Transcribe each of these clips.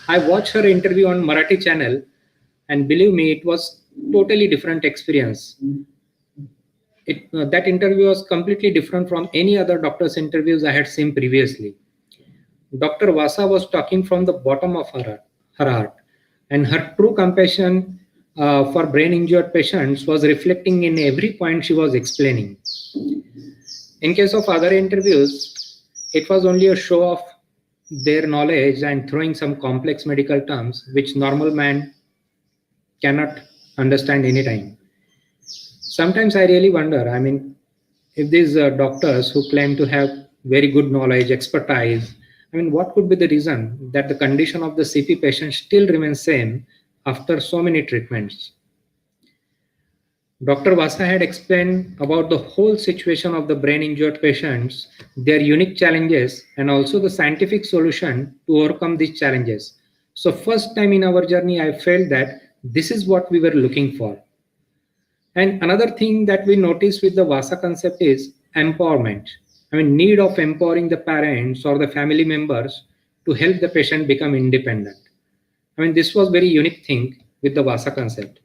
I watched her interview on Marathi channel, and believe me, it was totally different experience. That interview was completely different from any other doctor's interviews I had seen previously. Dr. Vasa was talking from the bottom of her heart, and her true compassion for brain injured patients was reflecting in every point she was explaining. In case of other interviews, it was only a show of their knowledge and throwing some complex medical terms which normal man cannot understand anytime. Sometimes I really wonder, if these doctors who claim to have very good knowledge, expertise, what could be the reason that the condition of the CP patient still remains same after so many treatments? Dr. Vasa had explained about the whole situation of the brain injured patients, their unique challenges, and also the scientific solution to overcome these challenges. So, first time in our journey, I felt that this is what we were looking for. And another thing that we notice with the Vasa concept is empowerment. Need of empowering the parents or the family members to help the patient become independent. This was very unique thing with the Vasa concept.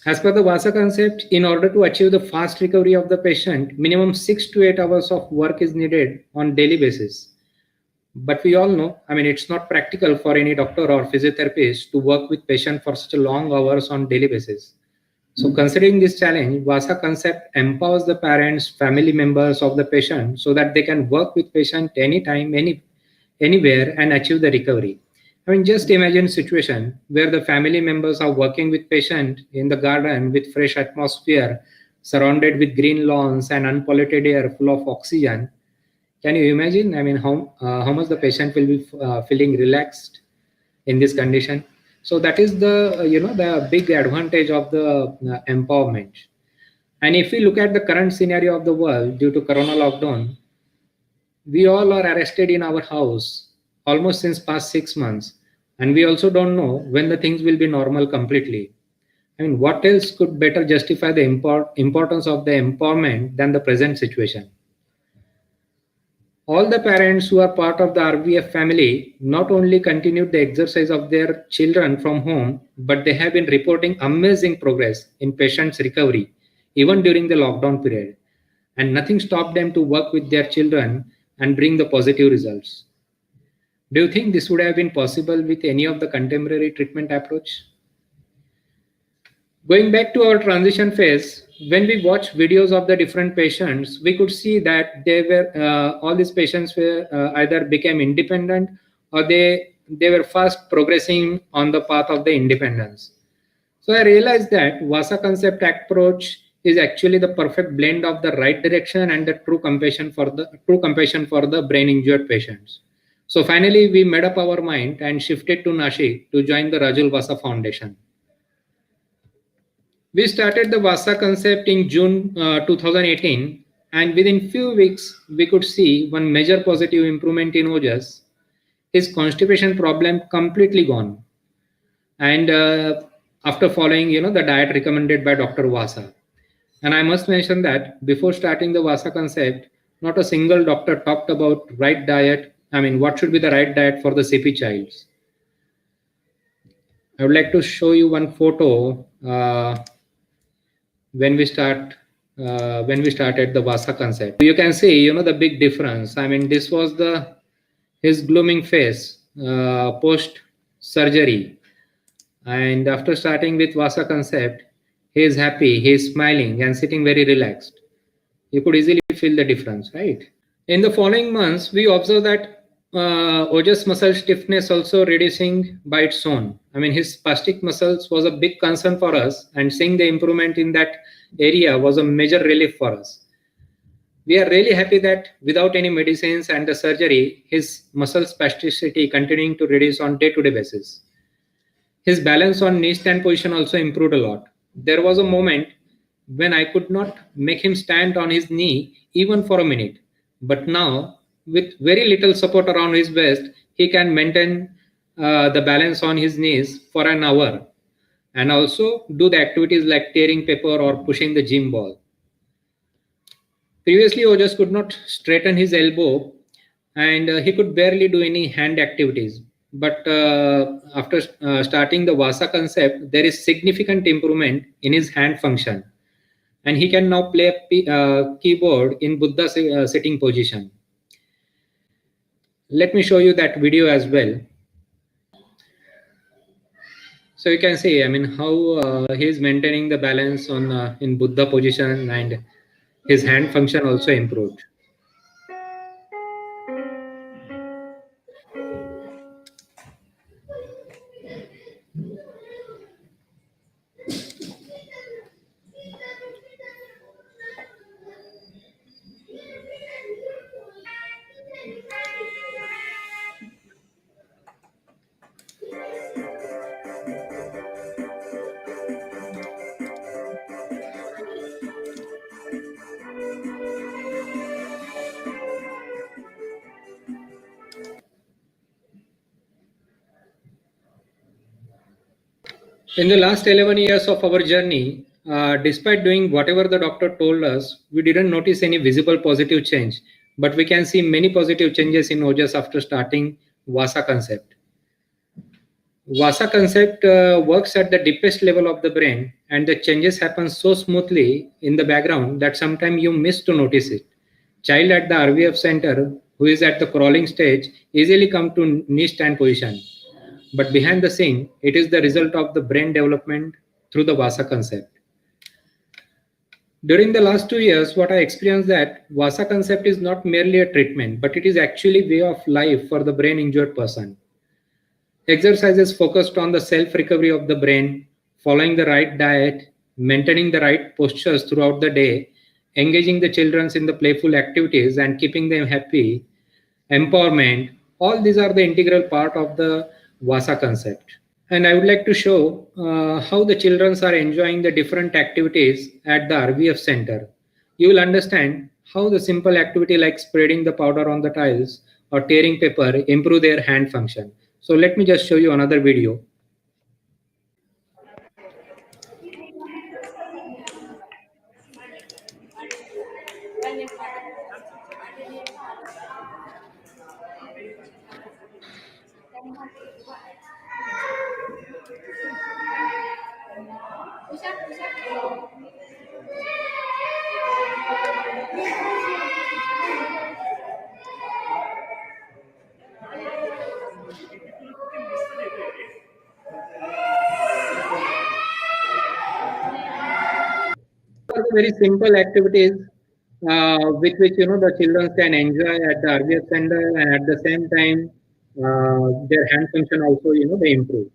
As per the Vasa concept, in order to achieve the fast recovery of the patient, minimum 6 to 8 hours of work is needed on daily basis. But we all know, it's not practical for any doctor or physiotherapist to work with patient for such a long hours on daily basis. So considering this challenge, Vasa concept empowers the parents, family members of the patient so that they can work with patient anytime, anywhere and achieve the recovery. Just imagine a situation where the family members are working with patient in the garden with fresh atmosphere, surrounded with green lawns and unpolluted air full of oxygen. Can you imagine? How much the patient will be feeling relaxed in this condition. So that is the big advantage of the empowerment. And if we look at the current scenario of the world due to Corona lockdown, we all are arrested in our house almost since past 6 months, and we also don't know when the things will be normal completely. What else could better justify the importance of the empowerment than the present situation? All the parents who are part of the RVF family not only continued the exercise of their children from home, but they have been reporting amazing progress in patients' recovery, even during the lockdown period. And nothing stopped them to work with their children and bring the positive results. Do you think this would have been possible with any of the contemporary treatment approach? Going back to our transition phase, when we watch videos of the different patients, we could see that all these patients were either became independent or they were fast progressing on the path of the independence. So I realized that Vasa concept approach is actually the perfect blend of the right direction and the true compassion for the brain injured patients. So finally, we made up our mind and shifted to Nashik to join the Rajul Vasa Foundation. We started the Vasa concept in June 2018, and within few weeks, we could see one major positive improvement in Ojas. His constipation problem completely gone. And after following, the diet recommended by Dr. Vasa. And I must mention that before starting the Vasa concept, not a single doctor talked about right diet. What should be the right diet for the CP child? I would like to show you one photo when we started the Vasa concept. You can see, the big difference. This was his blooming face post surgery, and after starting with Vasa concept, he is happy, he is smiling and sitting very relaxed. You could easily feel the difference, right? In the following months, we observed that Ojas muscle stiffness also reducing by its own. His spastic muscles was a big concern for us, and seeing the improvement in that area was a major relief for us. We are really happy that without any medicines and the surgery, his muscle spasticity continuing to reduce on day-to-day basis. His balance on knee stand position also improved a lot. There was a moment when I could not make him stand on his knee even for a minute. But now, with very little support around his waist, he can maintain the balance on his knees for an hour and also do the activities like tearing paper or pushing the gym ball. Previously, Ojas could not straighten his elbow and he could barely do any hand activities. But after starting the Vasa concept, there is significant improvement in his hand function, and he can now play a keyboard in Buddha sitting position. Let me show you that video as well. So you can see, I mean, how he is maintaining the balance on in Buddha position, and his hand function also improved. In the last 11 years of our journey, despite doing whatever the doctor told us, we didn't notice any visible positive change. But we can see many positive changes in Ojas after starting Vasa concept. Vasa concept works at the deepest level of the brain, and the changes happen so smoothly in the background that sometimes you miss to notice it. Child at the RVF center who is at the crawling stage easily come to knee stand position. But behind the scene, it is the result of the brain development through the Vasa concept. During the last 2 years, what I experienced that Vasa concept is not merely a treatment, but it is actually way of life for the brain injured person. Exercises focused on the self recovery of the brain, following the right diet, maintaining the right postures throughout the day, engaging the children in the playful activities and keeping them happy, empowerment, all these are the integral part of the Vasa concept. And I would like to show how the children are enjoying the different activities at the RVF center. You will understand how the simple activity like spreading the powder on the tiles or tearing paper improve their hand function. So let me just show you another video. Are the very simple activities with which the children can enjoy at the RVF center, and at the same time their hand function also they improve.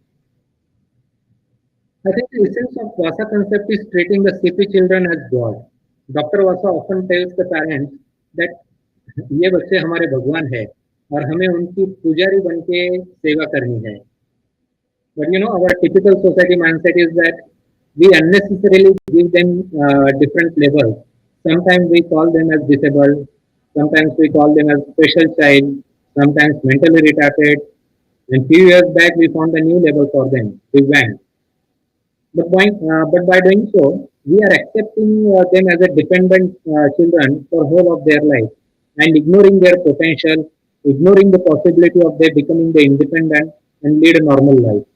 I think the essence of Vasa concept is treating the CP children as God. Dr. Vasa often tells the parents that ये बच्चे हमारे भगवान है और हमें उनकी पुजारी बन के सेवा करनी है. But our typical society mindset is that we unnecessarily give them different levels. Sometimes we call them as disabled, sometimes we call them as special child, sometimes mentally retarded. And few years back, we found a new label for them, Divang. But by doing so, we are accepting them as a dependent children for whole of their life and ignoring their potential, ignoring the possibility of their becoming the independent and lead a normal life.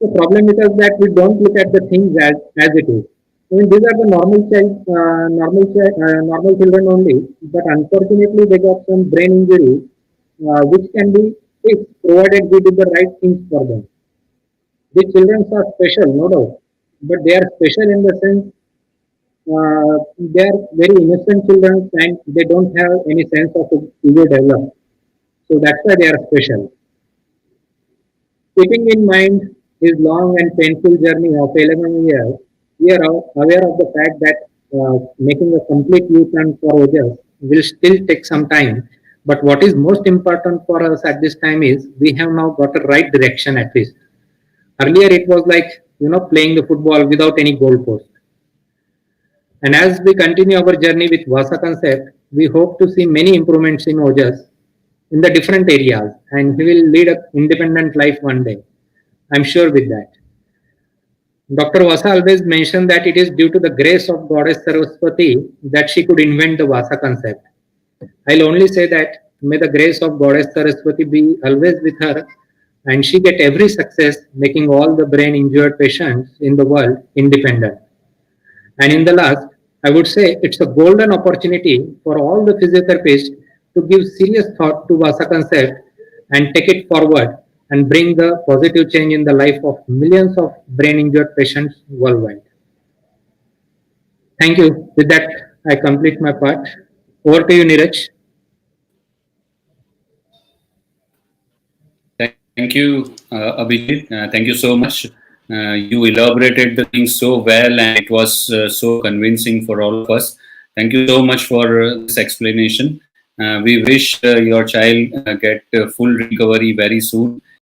The problem is that we don't look at the things as it is. I mean, these are the normal children only, but unfortunately they got some brain injury, which can be fixed provided we do the right things for them. These children are special, no doubt, but they are special in the sense they are very innocent children and they don't have any sense of ego developed. So that's why they are special. Keeping in mind his long and painful journey of 11 years, we are aware of the fact that making a complete U-turn for Ojas will still take some time. But what is most important for us at this time is we have now got a right direction at least. Earlier it was like playing the football without any goalpost. And as we continue our journey with Vasa concept, we hope to see many improvements in Ojas in the different areas, and he will lead an independent life one day. I'm sure with that. Dr. Vasa always mentioned that it is due to the grace of Goddess Saraswati that she could invent the Vasa concept. I'll only say that May the grace of Goddess Saraswati be always with her and she get every success, making all the brain injured patients in the world independent. And in the last, I would say it's a golden opportunity for all the physiotherapists to give serious thought to Vasa concept and take it forward and bring the positive change in the life of millions of brain injured patients worldwide. Thank you. With that, I complete my part. Over to you, Neeraj. Thank you, Abhijit. Thank you so much. You elaborated the things so well, and it was so convincing for all of us. Thank you so much for this explanation. We wish your child get full recovery very soon,